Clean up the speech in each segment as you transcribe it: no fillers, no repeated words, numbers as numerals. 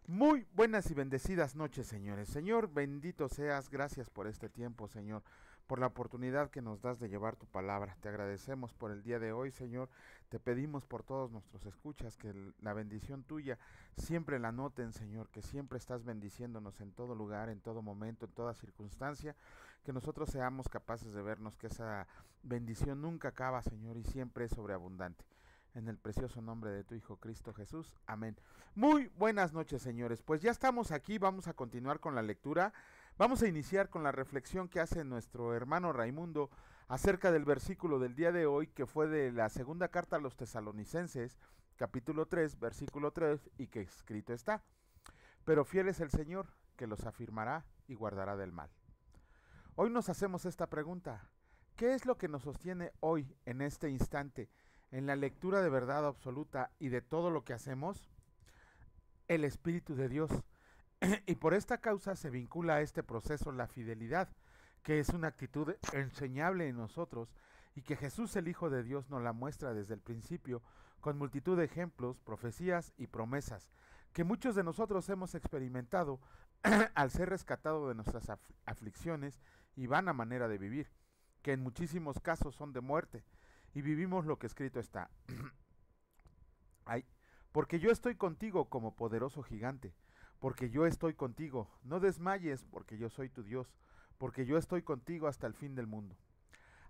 Muy buenas y bendecidas noches, señores. Señor, bendito seas. Gracias por este tiempo, Señor, por la oportunidad que nos das de llevar tu palabra. Te agradecemos por el día de hoy, Señor. Te pedimos por todos nuestros escuchas que la bendición tuya siempre la noten, Señor, que siempre estás bendiciéndonos en todo lugar, en todo momento, en toda circunstancia, que nosotros seamos capaces de vernos que esa bendición nunca acaba, Señor, y siempre es sobreabundante. En el precioso nombre de tu Hijo Cristo Jesús. Amén. Muy buenas noches, señores. Pues ya estamos aquí, vamos a continuar con la lectura. Vamos a iniciar con la reflexión que hace nuestro hermano Raimundo acerca del versículo del día de hoy, que fue de la segunda carta a los Tesalonicenses, capítulo 3, versículo 3, y que escrito está: pero fiel es el Señor, que los afirmará y guardará del mal. Hoy nos hacemos esta pregunta: ¿qué es lo que nos sostiene hoy, en este instante, en la lectura de verdad absoluta y de todo lo que hacemos? El Espíritu de Dios. Y por esta causa se vincula a este proceso la fidelidad, que es una actitud enseñable en nosotros y que Jesús, el Hijo de Dios, nos la muestra desde el principio con multitud de ejemplos, profecías y promesas que muchos de nosotros hemos experimentado al ser rescatados de nuestras aflicciones y vana manera de vivir, que en muchísimos casos son de muerte, y vivimos lo que escrito está. Ay, porque yo estoy contigo como poderoso gigante, porque yo estoy contigo, no desmayes, porque yo soy tu Dios, porque yo estoy contigo hasta el fin del mundo.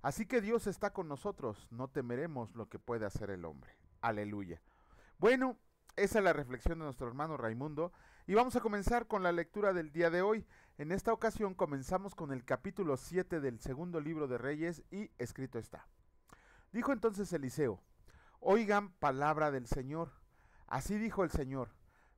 Así que Dios está con nosotros, no temeremos lo que puede hacer el hombre. Aleluya. Bueno, esa es la reflexión de nuestro hermano Raimundo, y vamos a comenzar con la lectura del día de hoy. En esta ocasión comenzamos con el capítulo 7 del segundo libro de Reyes, y escrito está: dijo entonces Eliseo: oigan palabra del Señor. Así dijo el Señor: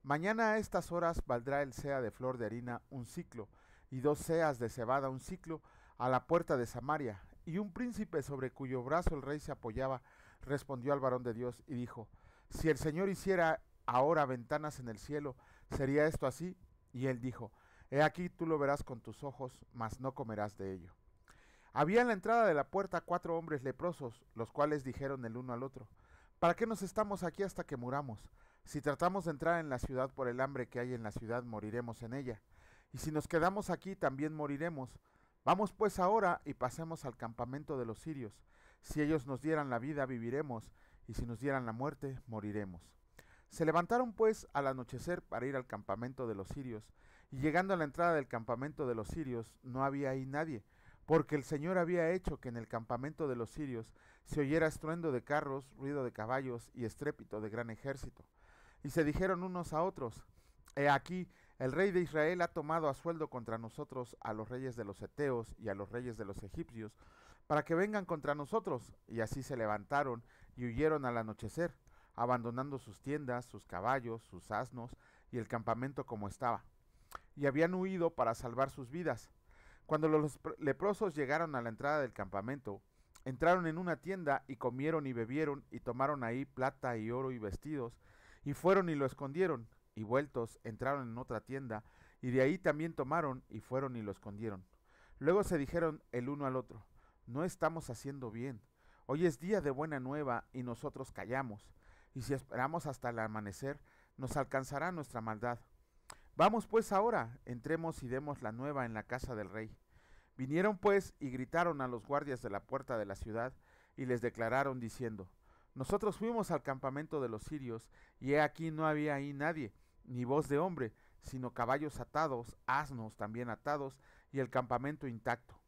mañana a estas horas valdrá el seah de flor de harina un siclo, y 2 seas de cebada un siclo, a la puerta de Samaria. Y un príncipe sobre cuyo brazo el rey se apoyaba respondió al varón de Dios y dijo: si el Señor hiciera ahora ventanas en el cielo, ¿sería esto así? Y él dijo: he aquí tú lo verás con tus ojos, mas no comerás de ello. Había en la entrada de la puerta 4 hombres leprosos, los cuales dijeron el uno al otro: ¿para qué nos estamos aquí hasta que muramos? Si tratamos de entrar en la ciudad por el hambre que hay en la ciudad, moriremos en ella. Y si nos quedamos aquí, también moriremos. Vamos pues ahora y pasemos al campamento de los sirios. Si ellos nos dieran la vida, viviremos, y si nos dieran la muerte, moriremos. Se levantaron pues al anochecer para ir al campamento de los sirios, y llegando a la entrada del campamento de los sirios, no había ahí nadie, porque el Señor había hecho que en el campamento de los sirios se oyera estruendo de carros, ruido de caballos y estrépito de gran ejército. Y se dijeron unos a otros: he aquí, el rey de Israel ha tomado a sueldo contra nosotros a los reyes de los heteos y a los reyes de los egipcios, para que vengan contra nosotros. Y así se levantaron y huyeron al anochecer, abandonando sus tiendas, sus caballos, sus asnos y el campamento como estaba. Y habían huido para salvar sus vidas. Cuando los leprosos llegaron a la entrada del campamento, entraron en una tienda y comieron y bebieron y tomaron ahí plata y oro y vestidos, y fueron y lo escondieron, y vueltos entraron en otra tienda, y de ahí también tomaron y fueron y lo escondieron. Luego se dijeron el uno al otro: no estamos haciendo bien. Hoy es día de buena nueva y nosotros callamos, y si esperamos hasta el amanecer, nos alcanzará nuestra maldad. Vamos pues ahora, entremos y demos la nueva en la casa del rey. Vinieron pues y gritaron a los guardias de la puerta de la ciudad, y les declararon diciendo: nosotros fuimos al campamento de los sirios, y he aquí no había ahí nadie, ni voz de hombre, sino caballos atados, asnos también atados, y el campamento intacto.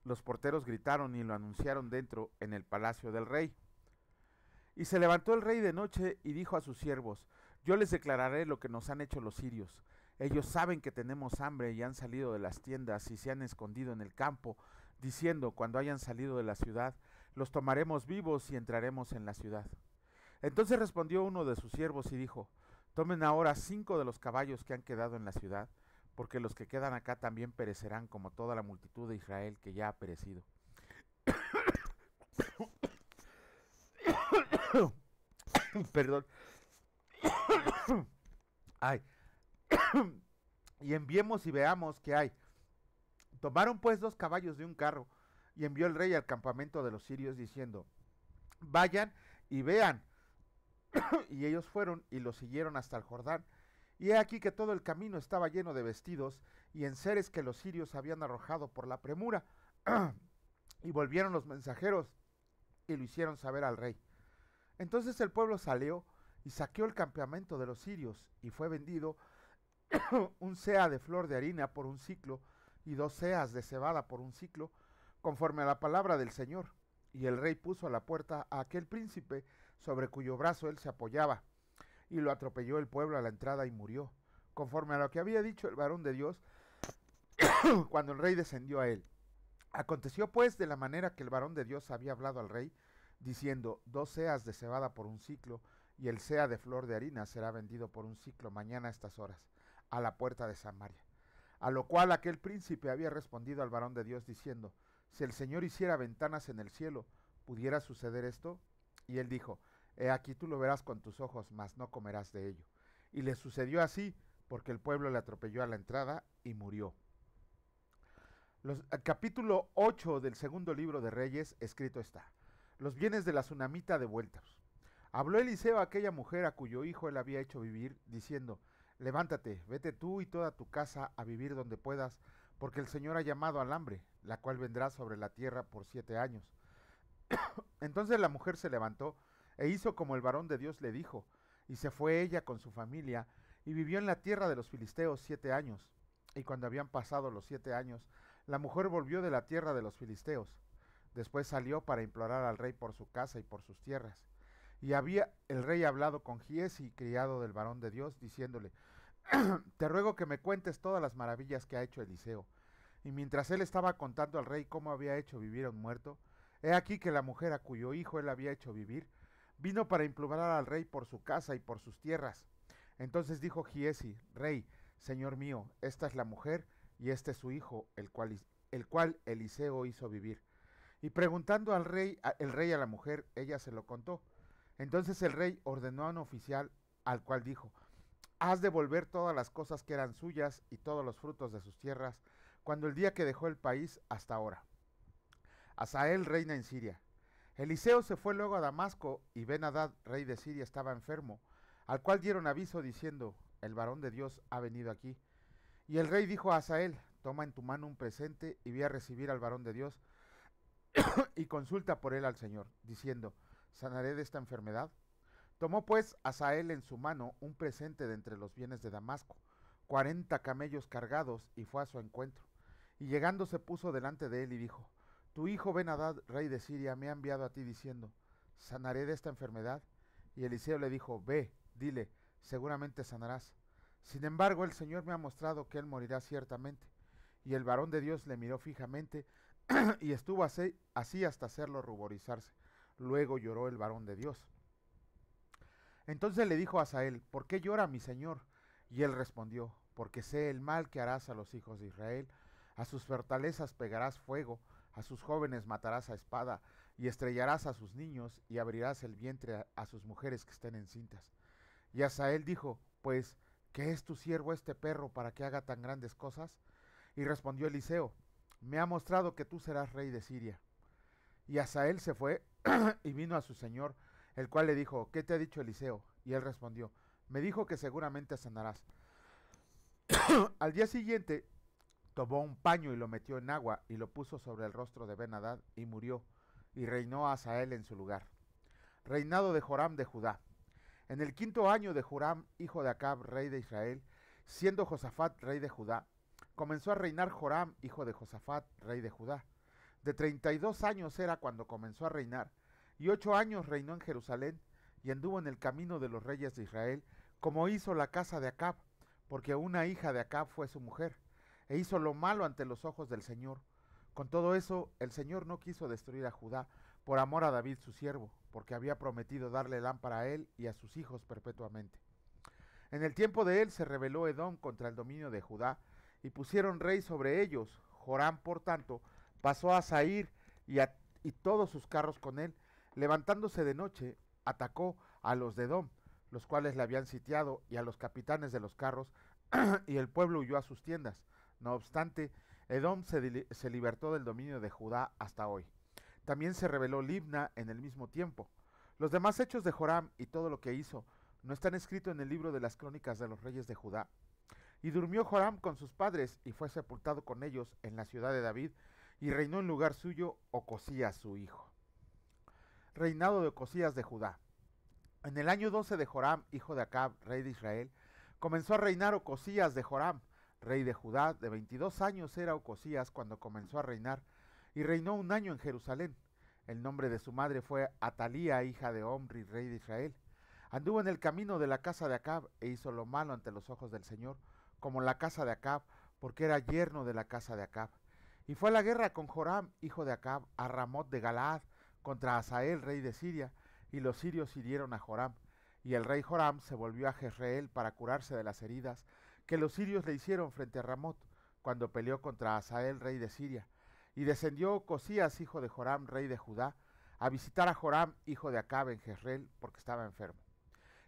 Los porteros gritaron y lo anunciaron dentro, en el palacio del rey. Y se levantó el rey de noche y dijo a sus siervos: yo les declararé lo que nos han hecho los sirios. Ellos saben que tenemos hambre y han salido de las tiendas y se han escondido en el campo, diciendo: cuando hayan salido de la ciudad, los tomaremos vivos y entraremos en la ciudad. Entonces respondió uno de sus siervos y dijo: tomen ahora 5 de los caballos que han quedado en la ciudad, porque los que quedan acá también perecerán como toda la multitud de Israel que ya ha perecido. Perdón. Ay. Y enviemos y veamos qué hay. Tomaron pues 2 caballos de un carro, y envió el rey al campamento de los sirios diciendo: vayan y vean. Y ellos fueron y lo siguieron hasta el Jordán, Y he aquí que todo el camino estaba lleno de vestidos y enseres que los sirios habían arrojado por la premura. Y volvieron los mensajeros y lo hicieron saber al rey. Entonces el pueblo salió y saqueó el campamento de los sirios, y fue vendido un seah de flor de harina por un siclo, y 2 seas de cebada por un siclo, conforme a la palabra del Señor. Y el rey puso a la puerta a aquel príncipe, sobre cuyo brazo él se apoyaba, y lo atropelló el pueblo a la entrada y murió, conforme a lo que había dicho el varón de Dios, cuando el rey descendió a él. Aconteció pues de la manera que el varón de Dios había hablado al rey, diciendo: 2 seas de cebada por un siclo, y el seah de flor de harina será vendido por un siclo mañana a estas horas, a la puerta de Samaria. A lo cual aquel príncipe había respondido al varón de Dios, diciendo: si el Señor hiciera ventanas en el cielo, ¿pudiera suceder esto? Y él dijo: he aquí tú lo verás con tus ojos, mas no comerás de ello. Y le sucedió así, porque el pueblo le atropelló a la entrada y murió. El capítulo 8 del segundo libro de Reyes, escrito está: los bienes de la tsunamita devueltos. Habló Eliseo a aquella mujer a cuyo hijo él había hecho vivir, diciendo: levántate, vete tú y toda tu casa a vivir donde puedas, porque el Señor ha llamado al hambre, la cual vendrá sobre la tierra por 7 años. Entonces la mujer se levantó e hizo como el varón de Dios le dijo, y se fue ella con su familia, y vivió en la tierra de los filisteos 7 años. Y cuando habían pasado los 7 años, la mujer volvió de la tierra de los filisteos. Después salió para implorar al rey por su casa y por sus tierras. Y había el rey hablado con Giezi, criado del varón de Dios, diciéndole: te ruego que me cuentes todas las maravillas que ha hecho Eliseo. Y mientras él estaba contando al rey cómo había hecho vivir a un muerto, he aquí que la mujer a cuyo hijo él había hecho vivir, vino para implorar al rey por su casa y por sus tierras. Entonces dijo Giezi: rey, señor mío, esta es la mujer y este es su hijo, el cual Eliseo hizo vivir. Y preguntando al rey, el rey a la mujer, ella se lo contó. Entonces el rey ordenó a un oficial, al cual dijo: haz devolver todas las cosas que eran suyas y todos los frutos de sus tierras, cuando el día que dejó el país hasta ahora. Hazael reina en Siria. Eliseo se fue luego a Damasco, y Ben-Hadad, rey de Siria, estaba enfermo, al cual dieron aviso diciendo: el varón de Dios ha venido aquí. Y el rey dijo a Hazael: toma en tu mano un presente y ve a recibir al varón de Dios y consulta por él al Señor, diciendo: ¿sanaré de esta enfermedad? Tomó pues Hazael en su mano un presente de entre los bienes de Damasco, 40 camellos cargados, y fue a su encuentro. Y llegando se puso delante de él y dijo: tu hijo Ben-Hadad, rey de Siria, me ha enviado a ti diciendo: ¿sanaré de esta enfermedad? Y Eliseo le dijo: ve, dile, seguramente sanarás. Sin embargo, el Señor me ha mostrado que él morirá ciertamente. Y el varón de Dios le miró fijamente y estuvo así hasta hacerlo ruborizarse. Luego lloró el varón de Dios. Entonces le dijo a Hazael: ¿por qué llora mi señor? Y él respondió: porque sé el mal que harás a los hijos de Israel. A sus fortalezas pegarás fuego, a sus jóvenes matarás a espada, y estrellarás a sus niños, y abrirás el vientre a sus mujeres que estén encintas. Y Hazael dijo: pues, ¿qué es tu siervo este perro para que haga tan grandes cosas? Y respondió Eliseo: me ha mostrado que tú serás rey de Siria. Y Hazael se fue y vino a su señor, el cual le dijo: ¿qué te ha dicho Eliseo? Y él respondió: me dijo que seguramente sanarás. Al día siguiente tomó un paño y lo metió en agua y lo puso sobre el rostro de Ben-Hadad y murió, y reinó Hazael en su lugar. Reinado de Joram de Judá. En el 5.º año de Joram, hijo de Acab, rey de Israel, siendo Josafat rey de Judá, comenzó a reinar Joram, hijo de Josafat, rey de Judá. De 32 años era cuando comenzó a reinar, y 8 años reinó en Jerusalén, y anduvo en el camino de los reyes de Israel, como hizo la casa de Acab, porque una hija de Acab fue su mujer, e hizo lo malo ante los ojos del Señor. Con todo eso, el Señor no quiso destruir a Judá, por amor a David su siervo, porque había prometido darle lámpara a él y a sus hijos perpetuamente. En el tiempo de él se rebeló Edom contra el dominio de Judá, y pusieron rey sobre ellos. Joram, por tanto, pasó a Zair y todos sus carros con él. Levantándose de noche, atacó a los de Edom, los cuales le habían sitiado, y a los capitanes de los carros, y el pueblo huyó a sus tiendas. No obstante, Edom se libertó del dominio de Judá hasta hoy. También se rebeló Libna en el mismo tiempo. Los demás hechos de Joram y todo lo que hizo, ¿No están escritos en el libro de las crónicas de los reyes de Judá? Y durmió Joram con sus padres, y fue sepultado con ellos en la ciudad de David, y reinó en lugar suyo Ocosías su hijo. Reinado de Ocosías de Judá. En el año 12 de Joram, hijo de Acab, rey de Israel, comenzó a reinar Ocosías de Joram, rey de Judá. De 22 años era Ocosías cuando comenzó a reinar, y reinó un año en Jerusalén. El nombre de su madre fue Atalía, hija de Omri, rey de Israel. Anduvo en el camino de la casa de Acab, e hizo lo malo ante los ojos del Señor, como la casa de Acab, porque era yerno de la casa de Acab. Y fue a la guerra con Joram, hijo de Acab, a Ramot de Galaad, contra Hazael, rey de Siria, y los sirios hirieron a Joram. Y el rey Joram se volvió a Jezreel para curarse de las heridas que los sirios le hicieron frente a Ramot, cuando peleó contra Hazael, rey de Siria. Y descendió Ocosías, hijo de Joram, rey de Judá, a visitar a Joram, hijo de Acab, en Jezreel, porque estaba enfermo.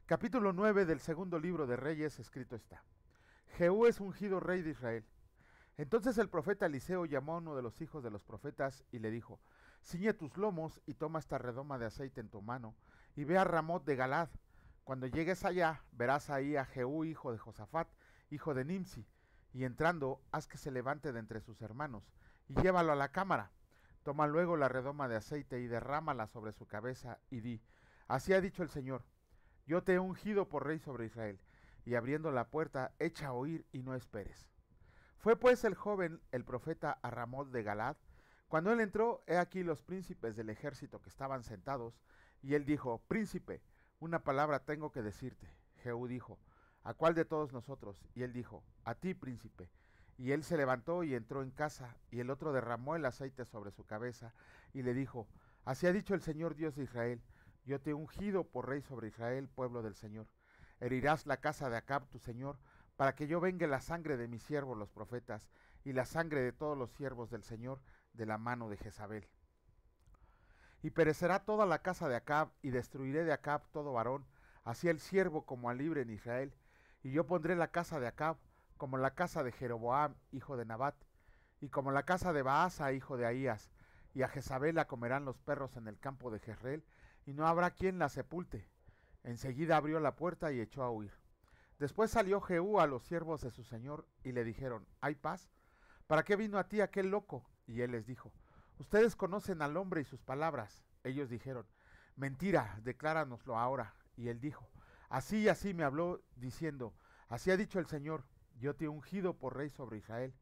Capítulo 9 del segundo libro de Reyes, escrito está: Jehú es ungido rey de Israel. Entonces el profeta Eliseo llamó a uno de los hijos de los profetas y le dijo: Ciñe tus lomos y toma esta redoma de aceite en tu mano, y ve a Ramot de Galad. Cuando llegues allá, verás ahí a Jehú, hijo de Josafat, hijo de Nimsi, y entrando, haz que se levante de entre sus hermanos, y llévalo a la cámara. Toma luego la redoma de aceite y derrámala sobre su cabeza, y di: Así ha dicho el Señor, yo te he ungido por rey sobre Israel. Y abriendo la puerta, echa a oír y no esperes. Fue pues el joven, el profeta, a Ramot de Galad. Cuando él entró, he aquí los príncipes del ejército que estaban sentados, y él dijo: Príncipe, una palabra tengo que decirte. Jehú dijo: ¿A cuál de todos nosotros? Y él dijo: A ti, príncipe. Y él se levantó y entró en casa, y el otro derramó el aceite sobre su cabeza, y le dijo: Así ha dicho el Señor Dios de Israel, yo te he ungido por rey sobre Israel, pueblo del Señor. Herirás la casa de Acab tu señor, para que yo vengue la sangre de mis siervos los profetas, y la sangre de todos los siervos del Señor, de la mano de Jezabel. Y perecerá toda la casa de Acab, y destruiré de Acab todo varón, así el siervo como al libre en Israel. Y yo pondré la casa de Acab como la casa de Jeroboam, hijo de Nabat, y como la casa de Baasa, hijo de Ahías, y a Jezabel la comerán los perros en el campo de Jezreel, y no habrá quien la sepulte. Enseguida abrió la puerta y echó a huir. Después salió Jehú a los siervos de su señor, y le dijeron: ¿Hay paz? ¿Para qué vino a ti aquel loco? Y él les dijo: Ustedes conocen al hombre y sus palabras. Ellos dijeron: Mentira, decláranoslo ahora. Y él dijo: Así y así me habló, diciendo: Así ha dicho el Señor, yo te he ungido por rey sobre Israel.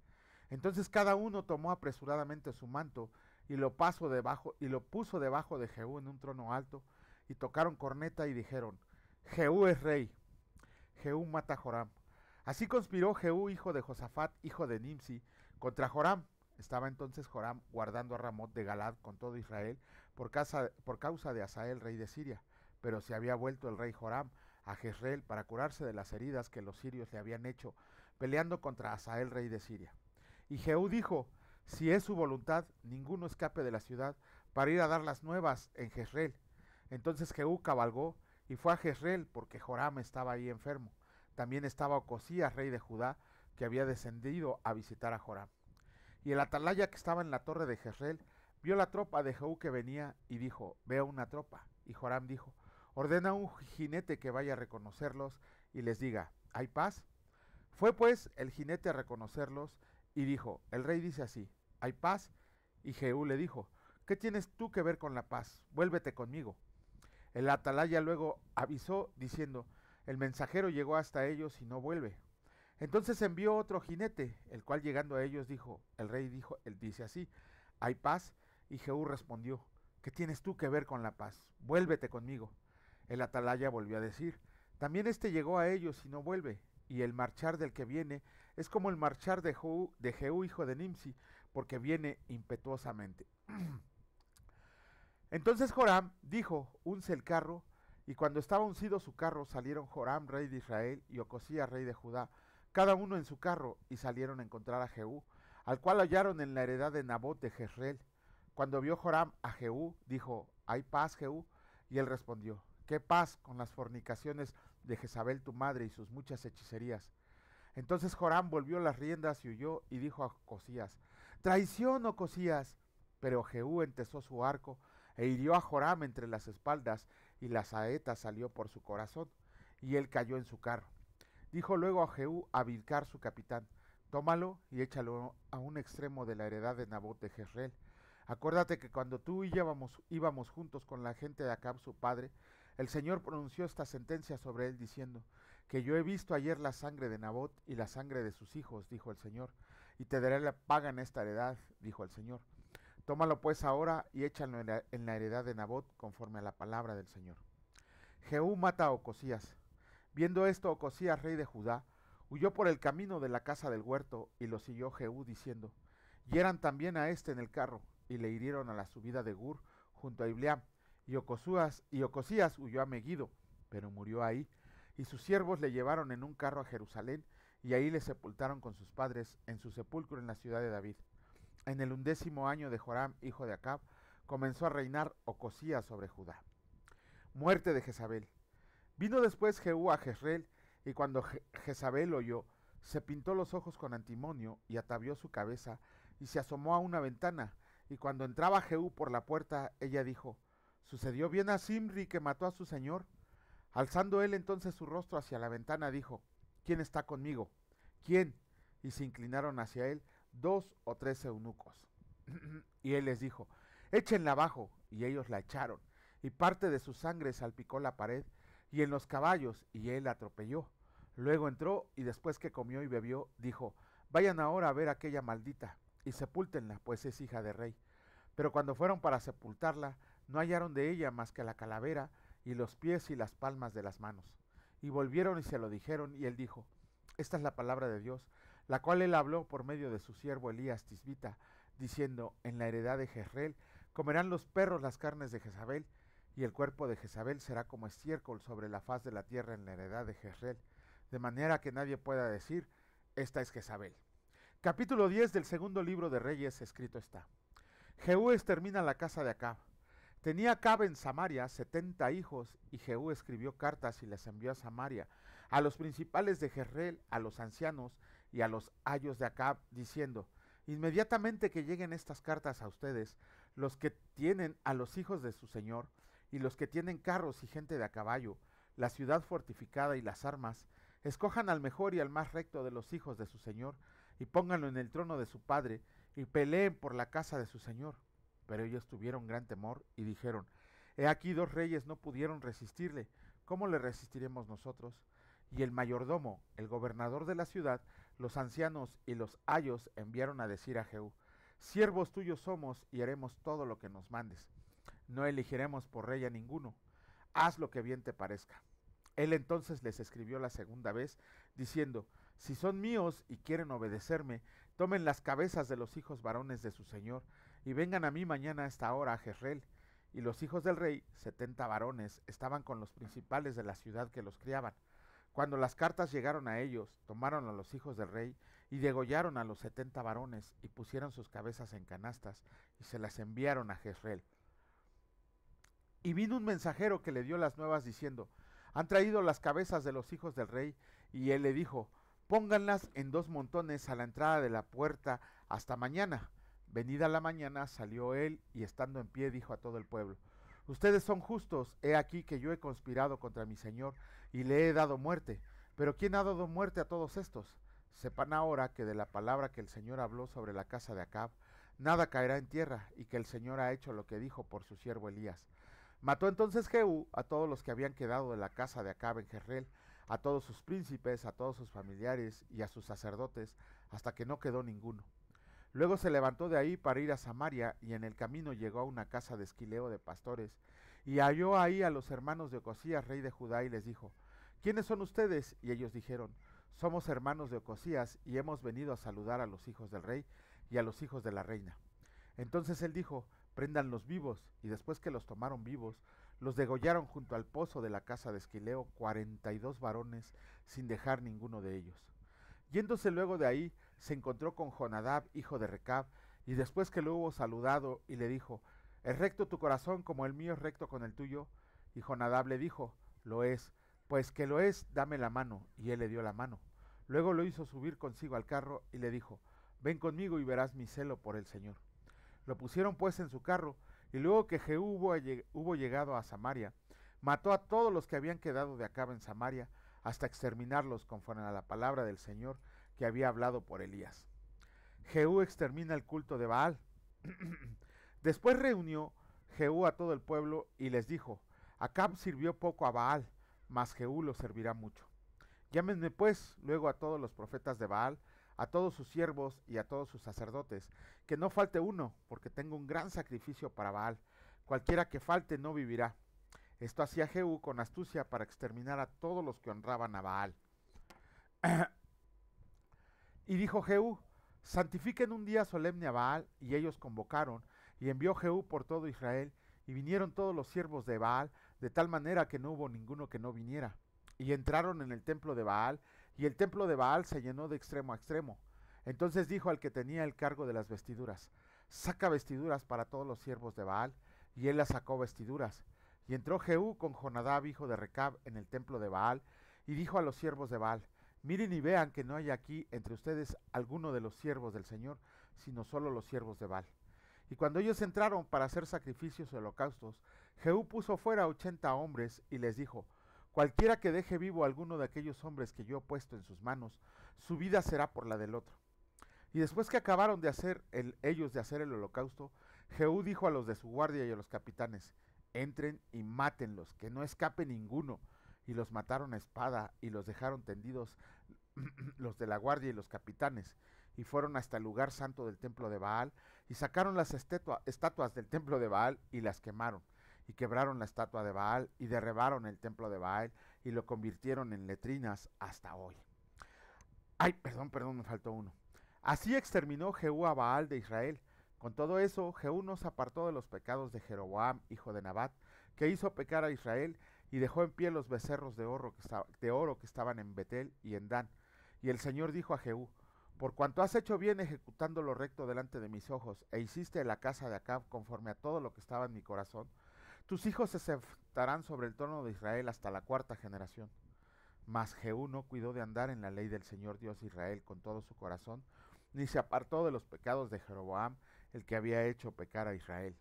Entonces cada uno tomó apresuradamente su manto y lo puso debajo de Jehú en un trono alto, y tocaron corneta y dijeron: Jehú es rey. Jehú mata a Joram. Así conspiró Jehú, hijo de Josafat, hijo de Nimsi, contra Joram. Estaba entonces Joram guardando a Ramot de Galad con todo Israel por causa de Hazael, rey de Siria. Pero se había vuelto el rey Joram a Jezreel para curarse de las heridas que los sirios le habían hecho, peleando contra Hazael, rey de Siria. Y Jehú dijo: Si es su voluntad, ninguno escape de la ciudad para ir a dar las nuevas en Jezreel. Entonces Jehú cabalgó y fue a Jezreel, porque Joram estaba ahí enfermo. También estaba Ocosías, rey de Judá, que había descendido a visitar a Joram. Y el atalaya que estaba en la torre de Jezreel vio la tropa de Jehú que venía y dijo: Veo una tropa. Y Joram dijo: Ordena a un jinete que vaya a reconocerlos y les diga: ¿Hay paz? Fue pues el jinete a reconocerlos y dijo: El rey dice así: ¿Hay paz? Y Jehú le dijo: ¿Qué tienes tú que ver con la paz? Vuélvete conmigo. El atalaya luego avisó diciendo: El mensajero llegó hasta ellos y no vuelve. Entonces envió otro jinete, el cual llegando a ellos dijo: El rey él dice así: ¿Hay paz? Y Jehú respondió: ¿Qué tienes tú que ver con la paz? Vuélvete conmigo. El atalaya volvió a decir: También este llegó a ellos y no vuelve. Y el marchar del que viene es como el marchar de Jehú, hijo de Nimsi, porque viene impetuosamente. Entonces Joram dijo: Unce el carro. Y cuando estaba uncido su carro, salieron Joram, rey de Israel, y Ocosías, rey de Judá, cada uno en su carro, y salieron a encontrar a Jehú, al cual hallaron en la heredad de Nabot de Jezreel. Cuando vio Joram a Jehú, dijo: ¿Hay paz, Jehú? Y él respondió: ¿Qué paz con las fornicaciones de Jezabel tu madre y sus muchas hechicerías? Entonces Joram volvió las riendas y huyó, y dijo a Ocosías: ¡Traición, Ocosías! Pero Jehú entesó su arco, e hirió a Joram entre las espaldas, y la saeta salió por su corazón. y él cayó en su carro. Dijo luego a Jehú a Bilcar su capitán: tómalo y échalo a un extremo de la heredad de Nabot de Jezreel. Acuérdate que cuando tú y yo íbamos juntos con la gente de Acab su padre, el Señor pronunció esta sentencia sobre él diciendo: que yo he visto ayer la sangre de Nabot y la sangre de sus hijos, dijo el Señor, y te daré la paga en esta heredad, dijo el Señor. Tómalo pues ahora y échalo en la heredad de Nabot conforme a la palabra del Señor. Jehú mata a Ocosías. Viendo esto, Ocosías, rey de Judá, huyó por el camino de la casa del huerto, y lo siguió Jehú diciendo: hieran también a este en el carro, y le hirieron a la subida de Gur junto a Ibleam, y Ocosías huyó a Megiddo, pero murió ahí, y sus siervos le llevaron en un carro a Jerusalén, y ahí le sepultaron con sus padres en su sepulcro en la ciudad de David. En el 11º año de Joram, hijo de Acab, comenzó a reinar Ocosías sobre Judá. Muerte de Jezabel. Vino después Jehú a Jezreel, y cuando Jezabel oyó, se pintó los ojos con antimonio, y atavió su cabeza, y se asomó a una ventana, y cuando entraba Jehú por la puerta, ella dijo: ¿sucedió bien a Zimri que mató a su señor? Alzando él entonces su rostro hacia la ventana, dijo: ¿quién está conmigo? ¿Quién? Y se inclinaron hacia él 2 o 3 eunucos. Y él les dijo: échenla abajo. Y ellos la echaron, y parte de su sangre salpicó la pared y en los caballos, y él la atropelló. Luego entró, y después que comió y bebió, dijo: vayan ahora a ver a aquella maldita, y sepúltenla, pues es hija de rey. Pero cuando fueron para sepultarla, no hallaron de ella más que la calavera, y los pies y las palmas de las manos. Y volvieron y se lo dijeron, y él dijo: esta es la palabra de Dios, la cual él habló por medio de su siervo Elías Tisbita, diciendo: en la heredad de Jezreel comerán los perros las carnes de Jezabel, y el cuerpo de Jezabel será como estiércol sobre la faz de la tierra en la heredad de Jezreel, de manera que nadie pueda decir: esta es Jezabel. Capítulo 10 del segundo libro de Reyes. Escrito está: Jehú extermina la casa de Acab. Tenía Acab en Samaria 70 hijos, y Jehú escribió cartas y las envió a Samaria, a los principales de Jezreel, a los ancianos y a los ayos de Acab, diciendo: inmediatamente que lleguen estas cartas a ustedes, los que tienen a los hijos de su señor, y los que tienen carros y gente de a caballo, la ciudad fortificada y las armas, escojan al mejor y al más recto de los hijos de su señor, y pónganlo en el trono de su padre, y peleen por la casa de su señor. Pero ellos tuvieron gran temor, y dijeron: he aquí 2 reyes no pudieron resistirle, ¿cómo le resistiremos nosotros? Y el mayordomo, el gobernador de la ciudad, los ancianos y los ayos enviaron a decir a Jehú: siervos tuyos somos, y haremos todo lo que nos mandes. No elegiremos por rey a ninguno. Haz lo que bien te parezca. Él entonces les escribió la segunda vez, diciendo: si son míos y quieren obedecerme, tomen las cabezas de los hijos varones de su señor, y vengan a mí mañana a esta hora a Jezreel. Y los hijos del rey, 70 varones, estaban con los principales de la ciudad que los criaban. Cuando las cartas llegaron a ellos, tomaron a los hijos del rey, y degollaron a los 70 varones, y pusieron sus cabezas en canastas, y se las enviaron a Jezreel. Y vino un mensajero que le dio las nuevas diciendo: han traído las cabezas de los hijos del rey. Y él le dijo: pónganlas en 2 montones a la entrada de la puerta hasta mañana. Venida la mañana salió él, y estando en pie dijo a todo el pueblo: ustedes son justos, he aquí que yo he conspirado contra mi señor, y le he dado muerte. Pero ¿quién ha dado muerte a todos estos? Sepan ahora que de la palabra que el Señor habló sobre la casa de Acab, nada caerá en tierra, y que el Señor ha hecho lo que dijo por su siervo Elías. Mató entonces Jehú a todos los que habían quedado de la casa de Acab en Jezreel, a todos sus príncipes, a todos sus familiares y a sus sacerdotes, hasta que no quedó ninguno. Luego se levantó de ahí para ir a Samaria, y en el camino llegó a una casa de esquileo de pastores, y halló ahí a los hermanos de Ocosías, rey de Judá, y les dijo: ¿quiénes son ustedes? Y ellos dijeron: somos hermanos de Ocosías, y hemos venido a saludar a los hijos del rey y a los hijos de la reina. Entonces él dijo: préndanlos vivos. Y después que los tomaron vivos, los degollaron junto al pozo de la casa de Esquileo 42 varones, sin dejar ninguno de ellos. Yéndose luego de ahí, se encontró con Jonadab, hijo de Recab, y después que lo hubo saludado, y le dijo: ¿es recto tu corazón como el mío es recto con el tuyo? Y Jonadab le dijo: lo es. Pues que lo es, dame la mano. Y él le dio la mano. Luego lo hizo subir consigo al carro, y le dijo: ven conmigo y verás mi celo por el Señor. Lo pusieron pues en su carro, y luego que Jehú hubo llegado a Samaria, mató a todos los que habían quedado de Acab en Samaria, hasta exterminarlos conforme a la palabra del Señor que había hablado por Elías. Jehú extermina el culto de Baal. Después reunió Jehú a todo el pueblo y les dijo: Acab sirvió poco a Baal, mas Jehú lo servirá mucho. Llámenme pues luego a todos los profetas de Baal, a todos sus siervos y a todos sus sacerdotes, que no falte uno, porque tengo un gran sacrificio para Baal. Cualquiera que falte no vivirá. Esto hacía Jehú con astucia para exterminar a todos los que honraban a Baal. Y dijo Jehú: santifiquen un día solemne a Baal, y ellos convocaron, y envió Jehú por todo Israel, y vinieron todos los siervos de Baal, de tal manera que no hubo ninguno que no viniera. Y entraron en el templo de Baal, y el templo de Baal se llenó de extremo a extremo. Entonces dijo al que tenía el cargo de las vestiduras: saca vestiduras para todos los siervos de Baal. Y él las sacó vestiduras. Y entró Jehú con Jonadab, hijo de Recab, en el templo de Baal, y dijo a los siervos de Baal: miren y vean que no hay aquí entre ustedes alguno de los siervos del Señor, sino solo los siervos de Baal. Y cuando ellos entraron para hacer sacrificios y holocaustos, Jehú puso fuera 80 hombres y les dijo: cualquiera que deje vivo a alguno de aquellos hombres que yo he puesto en sus manos, su vida será por la del otro. Y después que acabaron de hacer ellos de hacer el holocausto, Jehú dijo a los de su guardia y a los capitanes: entren y mátenlos, que no escape ninguno. Y los mataron a espada y los dejaron tendidos los de la guardia y los capitanes, y fueron hasta el lugar santo del templo de Baal, y sacaron las estatuas del templo de Baal y las quemaron, y quebraron la estatua de Baal, y derribaron el templo de Baal, y lo convirtieron en letrinas hasta hoy. Ay, perdón, me faltó uno. Así exterminó Jehú a Baal de Israel. Con todo eso, Jehú no se apartó de los pecados de Jeroboam, hijo de Nabat, que hizo pecar a Israel, y dejó en pie los becerros de oro que estaban en Betel y en Dan. Y el Señor dijo a Jehú: por cuanto has hecho bien ejecutando lo recto delante de mis ojos, e hiciste la casa de Acab conforme a todo lo que estaba en mi corazón, tus hijos se sentarán sobre el trono de Israel hasta la 4ª generación. Mas Jehú no cuidó de andar en la ley del Señor Dios de Israel con todo su corazón, ni se apartó de los pecados de Jeroboam, el que había hecho pecar a Israel.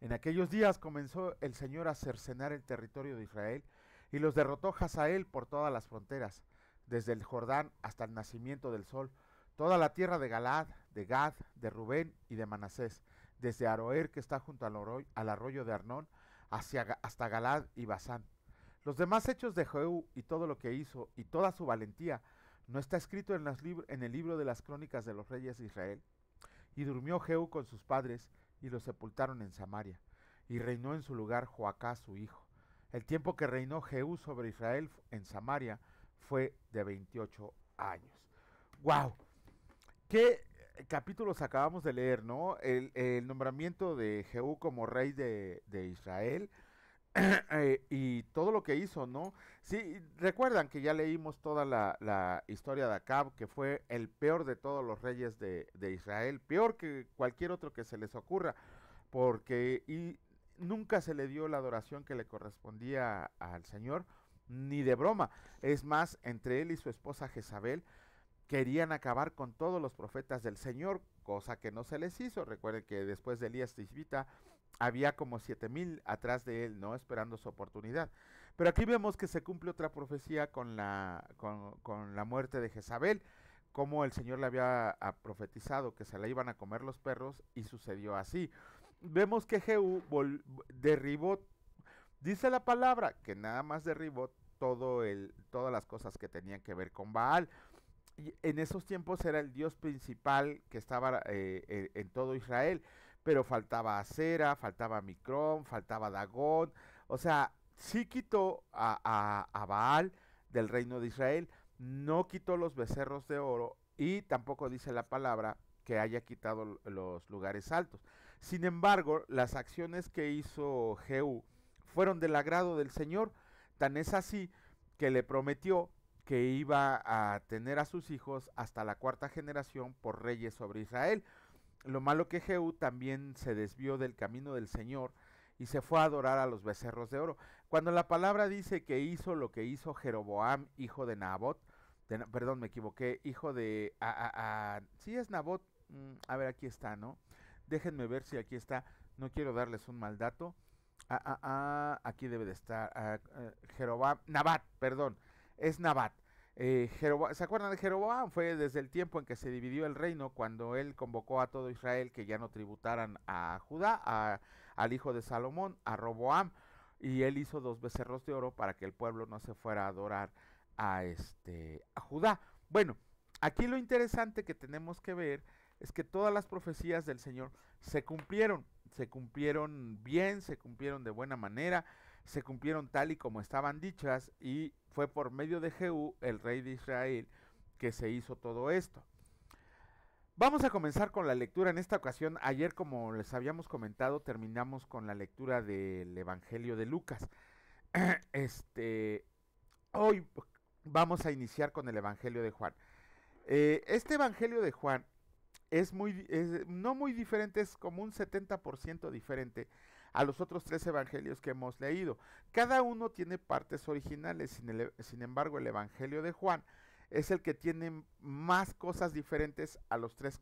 En aquellos días comenzó el Señor a cercenar el territorio de Israel, y los derrotó Hazael por todas las fronteras, desde el Jordán hasta el nacimiento del sol, toda la tierra de Galaad, de Gad, de Rubén y de Manasés, desde Aroer, que está junto al arroyo de Arnón, hasta Galaad y Basán. Los demás hechos de Jehú y todo lo que hizo y toda su valentía, ¿no está escrito en el libro de las crónicas de los reyes de Israel? Y durmió Jehú con sus padres, y lo sepultaron en Samaria, y reinó en su lugar Joacás su hijo. El tiempo que reinó Jehú sobre Israel en Samaria fue de 28 años. ¡Wow! ¿Qué capítulos acabamos de leer, no? El nombramiento de Jehú como rey de Israel, y todo lo que hizo, ¿no? Sí, recuerdan que ya leímos toda la historia de Acab, que fue el peor de todos los reyes de Israel, peor que cualquier otro que se les ocurra, porque nunca se le dio la adoración que le correspondía al Señor, ni de broma. Es más, entre él y su esposa Jezabel querían acabar con todos los profetas del Señor, cosa que no se les hizo. Recuerden que después de Elías Tisbita había como 7,000 atrás de él, ¿no? Esperando su oportunidad. Pero aquí vemos que se cumple otra profecía con la muerte de Jezabel, como el Señor le había profetizado que se la iban a comer los perros, y sucedió así. Vemos que Jehú derribó, dice la palabra, que nada más derribó todas las cosas que tenían que ver con Baal. Y en esos tiempos era el dios principal que estaba en todo Israel, pero faltaba Acera, faltaba Micrón, faltaba Dagón. O sea, sí quitó a Baal del reino de Israel, no quitó los becerros de oro, y tampoco dice la palabra que haya quitado los lugares altos. Sin embargo, las acciones que hizo Jehú fueron del agrado del Señor, tan es así que le prometió que iba a tener a sus hijos hasta la 4ª generación por reyes sobre Israel. Lo malo que Jehú también se desvió del camino del Señor y se fue a adorar a los becerros de oro. Cuando la palabra dice que hizo lo que hizo Jeroboam, hijo de Nabot, perdón, me equivoqué, hijo de... sí es Nabot, a ver, aquí está, ¿no? Déjenme ver si aquí está, no quiero darles un mal dato. Aquí debe de estar, Jeroboam, Nabat, perdón. es Nabat. ¿Se acuerdan de Jeroboam? Fue desde el tiempo en que se dividió el reino, cuando él convocó a todo Israel que ya no tributaran a Judá, al hijo de Salomón, a Roboam, y él hizo 2 becerros de oro para que el pueblo no se fuera a adorar a Judá. Bueno, aquí lo interesante que tenemos que ver es que todas las profecías del Señor se cumplieron bien, se cumplieron de buena manera, se cumplieron tal y como estaban dichas, y fue por medio de Jehú, el rey de Israel, que se hizo todo esto. Vamos a comenzar con la lectura en esta ocasión. Ayer, como les habíamos comentado, terminamos con la lectura del Evangelio de Lucas. Hoy vamos a iniciar con el Evangelio de Juan. Este Evangelio de Juan no muy diferente, es como un 70% diferente a los otros 3 evangelios que hemos leído. Cada uno tiene partes originales, sin embargo el Evangelio de Juan es el que tiene más cosas diferentes a los 3,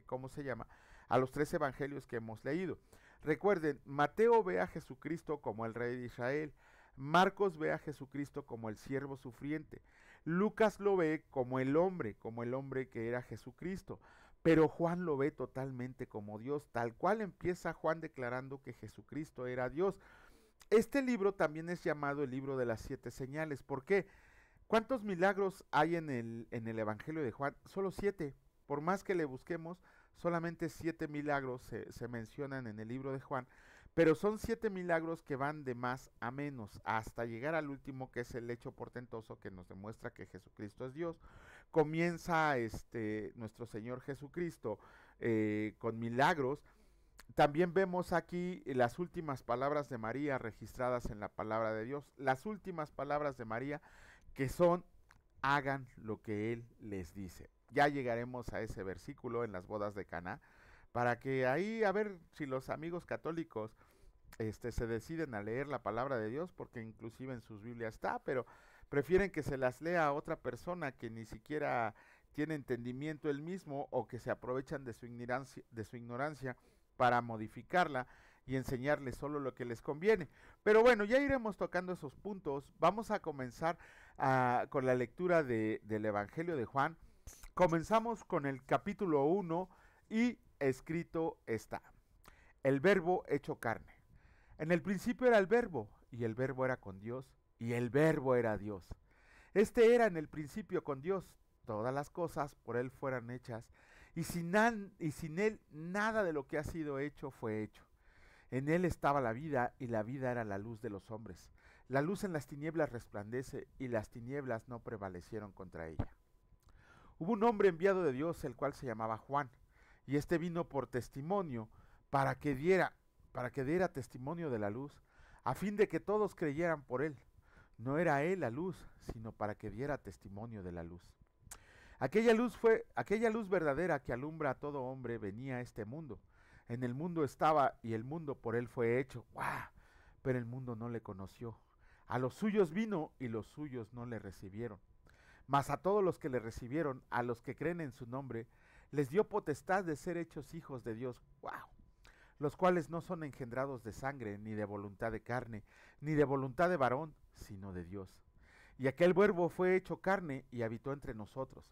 ¿cómo se llama? A los 3 evangelios que hemos leído. Recuerden, Mateo ve a Jesucristo como el rey de Israel, Marcos ve a Jesucristo como el siervo sufriente, Lucas lo ve como el hombre que era Jesucristo, pero Juan lo ve totalmente como Dios, tal cual empieza Juan declarando que Jesucristo era Dios. Este libro también es llamado el libro de las 7 señales. ¿Por qué? ¿Cuántos milagros hay en el Evangelio de Juan? Solo 7. Por más que le busquemos, solamente 7 milagros se mencionan en el libro de Juan, pero son 7 milagros que van de más a menos, hasta llegar al último, que es el hecho portentoso que nos demuestra que Jesucristo es Dios. Comienza nuestro Señor Jesucristo con milagros. También vemos aquí las últimas palabras de María registradas en la palabra de Dios, las últimas palabras de María, que son: hagan lo que Él les dice. Ya llegaremos a ese versículo en las bodas de Caná, para que ahí, a ver si los amigos católicos se deciden a leer la palabra de Dios, porque inclusive en sus Biblias está, pero prefieren que se las lea a otra persona que ni siquiera tiene entendimiento él mismo, o que se aprovechan de su ignorancia para modificarla y enseñarles solo lo que les conviene. Pero bueno, ya iremos tocando esos puntos. Vamos a comenzar con la lectura del Evangelio de Juan. Comenzamos con el capítulo 1, y escrito está: el verbo hecho carne. En el principio era el verbo, y el verbo era con Dios, y el verbo era Dios. Este era en el principio con Dios. Todas las cosas por él fueron hechas, y sin él nada de lo que ha sido hecho fue hecho. En él estaba la vida, y la vida era la luz de los hombres. La luz en las tinieblas resplandece, y las tinieblas no prevalecieron contra ella. Hubo un hombre enviado de Dios, el cual se llamaba Juan, y este vino por testimonio, para que diera testimonio de la luz, a fin de que todos creyeran por él. No era él la luz, sino para que diera testimonio de la luz. Aquella luz verdadera que alumbra a todo hombre venía a este mundo. En el mundo estaba, y el mundo por él fue hecho. ¡Guau! Pero el mundo no le conoció. A los suyos vino, y los suyos no le recibieron. Mas a todos los que le recibieron, a los que creen en su nombre, les dio potestad de ser hechos hijos de Dios. ¡Wow! Los cuales no son engendrados de sangre, ni de voluntad de carne, ni de voluntad de varón, sino de Dios. Y aquel verbo fue hecho carne y habitó entre nosotros.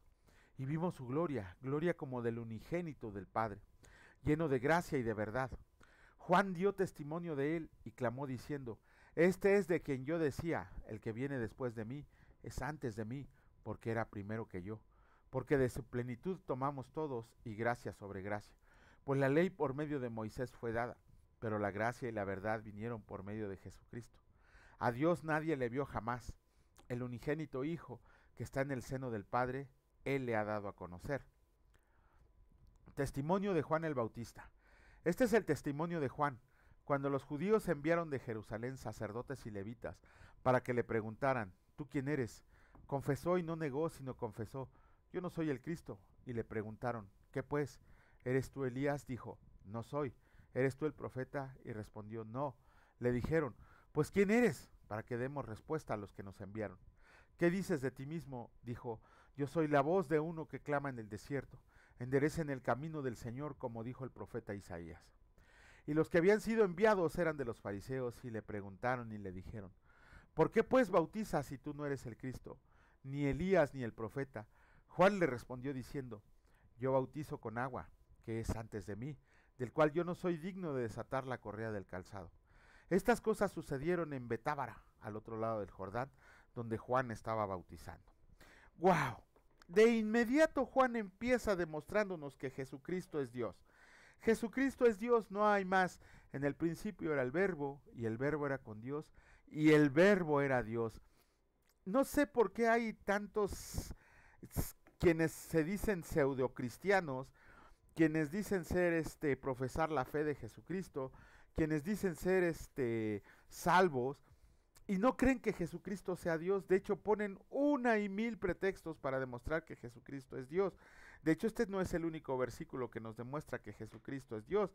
Y vimos su gloria, gloria como del unigénito del Padre, lleno de gracia y de verdad. Juan dio testimonio de él y clamó diciendo: este es de quien yo decía, el que viene después de mí es antes de mí, porque era primero que yo. Porque de su plenitud tomamos todos, y gracia sobre gracia. Pues la ley por medio de Moisés fue dada, pero la gracia y la verdad vinieron por medio de Jesucristo. A Dios nadie le vio jamás. El unigénito Hijo, que está en el seno del Padre, Él le ha dado a conocer. Testimonio de Juan el Bautista. Este es el testimonio de Juan, cuando los judíos enviaron de Jerusalén sacerdotes y levitas, para que le preguntaran: ¿tú quién eres? Confesó y no negó, sino confesó: yo no soy el Cristo. Y le preguntaron: ¿qué pues? ¿Eres tú Elías? Dijo: no soy. ¿Eres tú el profeta? Y respondió: no. Le dijeron: pues ¿quién eres? Para que demos respuesta a los que nos enviaron. ¿Qué dices de ti mismo? Dijo: yo soy la voz de uno que clama en el desierto: enderecen el camino del Señor, como dijo el profeta Isaías. Y los que habían sido enviados eran de los fariseos, y le preguntaron y le dijeron: ¿Por qué pues bautizas si tú no eres el Cristo, ni Elías ni el profeta? Juan le respondió diciendo, yo bautizo con agua, que es antes de mí, del cual yo no soy digno de desatar la correa del calzado. Estas cosas sucedieron en Betábara, al otro lado del Jordán, donde Juan estaba bautizando. ¡Wow! De inmediato Juan empieza demostrándonos que Jesucristo es Dios. Jesucristo es Dios, no hay más. En el principio era el Verbo, y el Verbo era con Dios, y el Verbo era Dios. No sé por qué hay tantos quienes se dicen pseudocristianos, quienes dicen ser profesar la fe de Jesucristo, quienes dicen ser salvos y no creen que Jesucristo sea Dios. De hecho, ponen una y mil pretextos para demostrar que Jesucristo es Dios. De hecho, este no es el único versículo que nos demuestra que Jesucristo es Dios.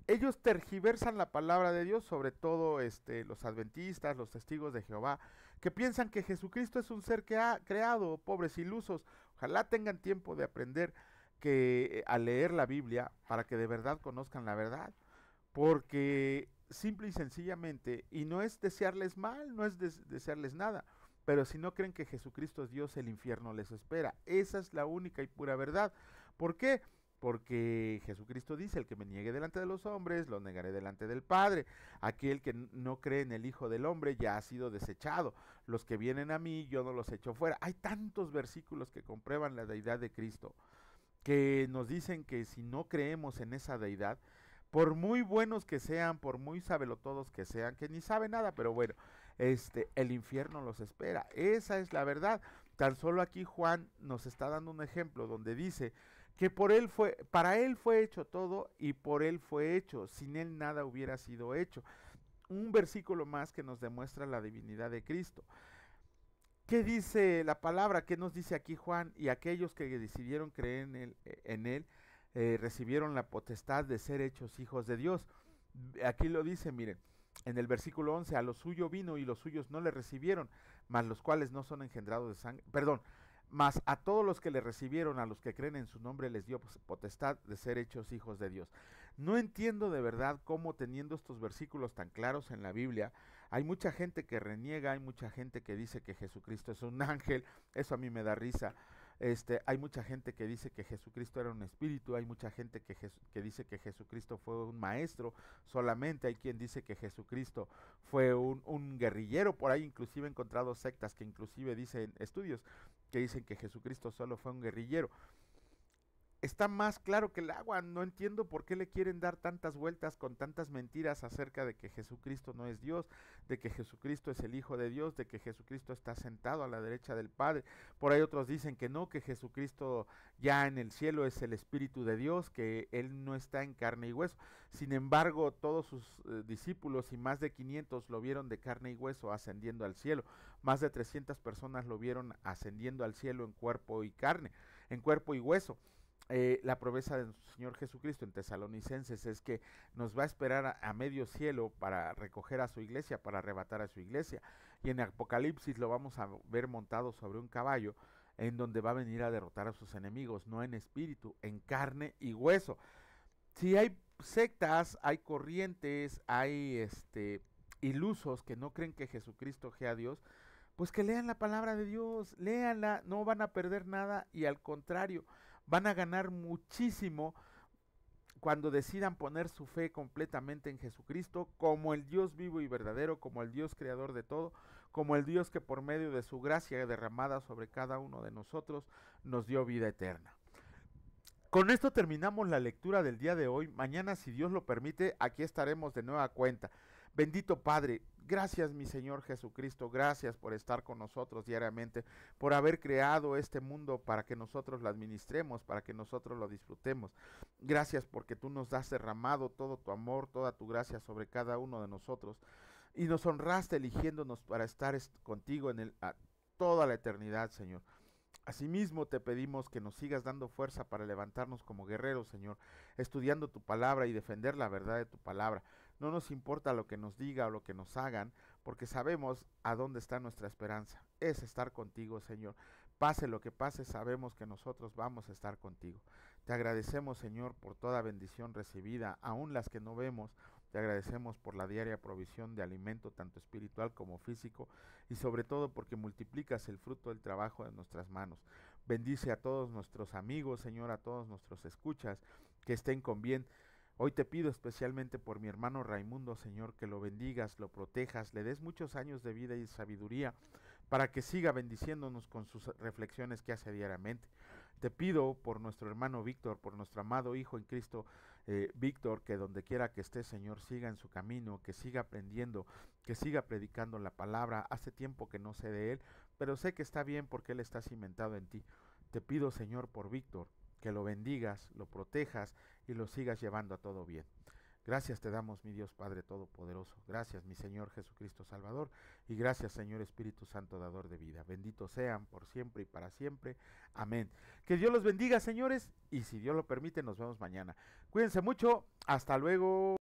Ellos tergiversan la palabra de Dios, sobre todo los adventistas, los testigos de Jehová, que piensan que Jesucristo es un ser que ha creado, pobres ilusos. Ojalá tengan tiempo de aprender a leer la Biblia para que de verdad conozcan la verdad, porque simple y sencillamente, y no es desearles mal, no es desearles nada, pero si no creen que Jesucristo es Dios, el infierno les espera. Esa es la única y pura verdad. ¿Por qué? Porque Jesucristo dice, el que me niegue delante de los hombres, lo negaré delante del Padre. Aquel que no cree en el Hijo del Hombre ya ha sido desechado. Los que vienen a mí, yo no los echo fuera. Hay tantos versículos que comprueban la deidad de Cristo, que nos dicen que si no creemos en esa deidad, por muy buenos que sean, por muy sabelotodos que sean, que ni saben nada, pero bueno, el infierno los espera. Esa es la verdad. Tan solo aquí Juan nos está dando un ejemplo donde dice que para él fue hecho todo y por él fue hecho, sin él nada hubiera sido hecho. Un versículo más que nos demuestra la divinidad de Cristo. ¿Qué dice la palabra? ¿Qué nos dice aquí Juan? Y aquellos que decidieron creer en él recibieron la potestad de ser hechos hijos de Dios. Aquí lo dice, miren, en el versículo 11, a lo suyo vino y los suyos no le recibieron, mas los cuales no son engendrados de sangre, perdón, mas a todos los que le recibieron, a los que creen en su nombre, les dio potestad de ser hechos hijos de Dios. No entiendo de verdad cómo, teniendo estos versículos tan claros en la Biblia, hay mucha gente que reniega, hay mucha gente que dice que Jesucristo es un ángel. Eso a mí me da risa. Hay mucha gente que dice que Jesucristo era un espíritu, hay mucha gente que dice que Jesucristo fue un maestro solamente, hay quien dice que Jesucristo fue un guerrillero. Por ahí inclusive he encontrado sectas que inclusive dicen, estudios que dicen que Jesucristo solo fue un guerrillero. Está más claro que el agua. No entiendo por qué le quieren dar tantas vueltas con tantas mentiras acerca de que Jesucristo no es Dios, de que Jesucristo es el Hijo de Dios, de que Jesucristo está sentado a la derecha del Padre. Por ahí otros dicen que no, que Jesucristo ya en el cielo es el Espíritu de Dios, que Él no está en carne y hueso. Sin embargo, todos sus discípulos y más de 500 lo vieron de carne y hueso ascendiendo al cielo. Más de 300 personas lo vieron ascendiendo al cielo en cuerpo y carne, en cuerpo y hueso. La promesa de nuestro Señor Jesucristo en Tesalonicenses es que nos va a esperar a medio cielo para recoger a su iglesia, para arrebatar a su iglesia. Y en Apocalipsis lo vamos a ver montado sobre un caballo, en donde va a venir a derrotar a sus enemigos, no en espíritu, en carne y hueso. Si hay sectas, hay corrientes, hay ilusos que no creen que Jesucristo sea Dios, pues que lean la palabra de Dios, léanla, no van a perder nada y al contrario, van a ganar muchísimo cuando decidan poner su fe completamente en Jesucristo como el Dios vivo y verdadero, como el Dios creador de todo, como el Dios que por medio de su gracia derramada sobre cada uno de nosotros nos dio vida eterna. Con esto terminamos la lectura del día de hoy. Mañana, si Dios lo permite, aquí estaremos de nueva cuenta. Bendito Padre, gracias mi Señor Jesucristo, gracias por estar con nosotros diariamente, por haber creado este mundo para que nosotros lo administremos, para que nosotros lo disfrutemos. Gracias porque tú nos has derramado todo tu amor, toda tu gracia sobre cada uno de nosotros y nos honraste eligiéndonos para estar contigo toda la eternidad, Señor. Asimismo te pedimos que nos sigas dando fuerza para levantarnos como guerreros, Señor, estudiando tu palabra y defender la verdad de tu palabra. No nos importa lo que nos diga o lo que nos hagan, porque sabemos a dónde está nuestra esperanza. Es estar contigo, Señor. Pase lo que pase, sabemos que nosotros vamos a estar contigo. Te agradecemos, Señor, por toda bendición recibida, aun las que no vemos, Te agradecemos por la diaria provisión de alimento, tanto espiritual como físico, y sobre todo porque multiplicas el fruto del trabajo de nuestras manos. Bendice a todos nuestros amigos, Señor, a todos nuestros escuchas, que estén con bien. Hoy te pido especialmente por mi hermano Raimundo, Señor, que lo bendigas, lo protejas, le des muchos años de vida y sabiduría para que siga bendiciéndonos con sus reflexiones que hace diariamente. Te pido por nuestro hermano Víctor, por nuestro amado Hijo en Cristo, Víctor, que donde quiera que esté, Señor, siga en su camino, que siga aprendiendo, que siga predicando la palabra. Hace tiempo que no sé de él, pero sé que está bien porque él está cimentado en ti. Te pido, Señor, por Víctor, que lo bendigas, lo protejas y lo sigas llevando a todo bien. Gracias te damos, mi Dios Padre Todopoderoso. Gracias, mi Señor Jesucristo Salvador. Y gracias, Señor Espíritu Santo, dador de vida. Benditos sean por siempre y para siempre. Amén. Que Dios los bendiga, señores. Y si Dios lo permite, nos vemos mañana. Cuídense mucho. Hasta luego.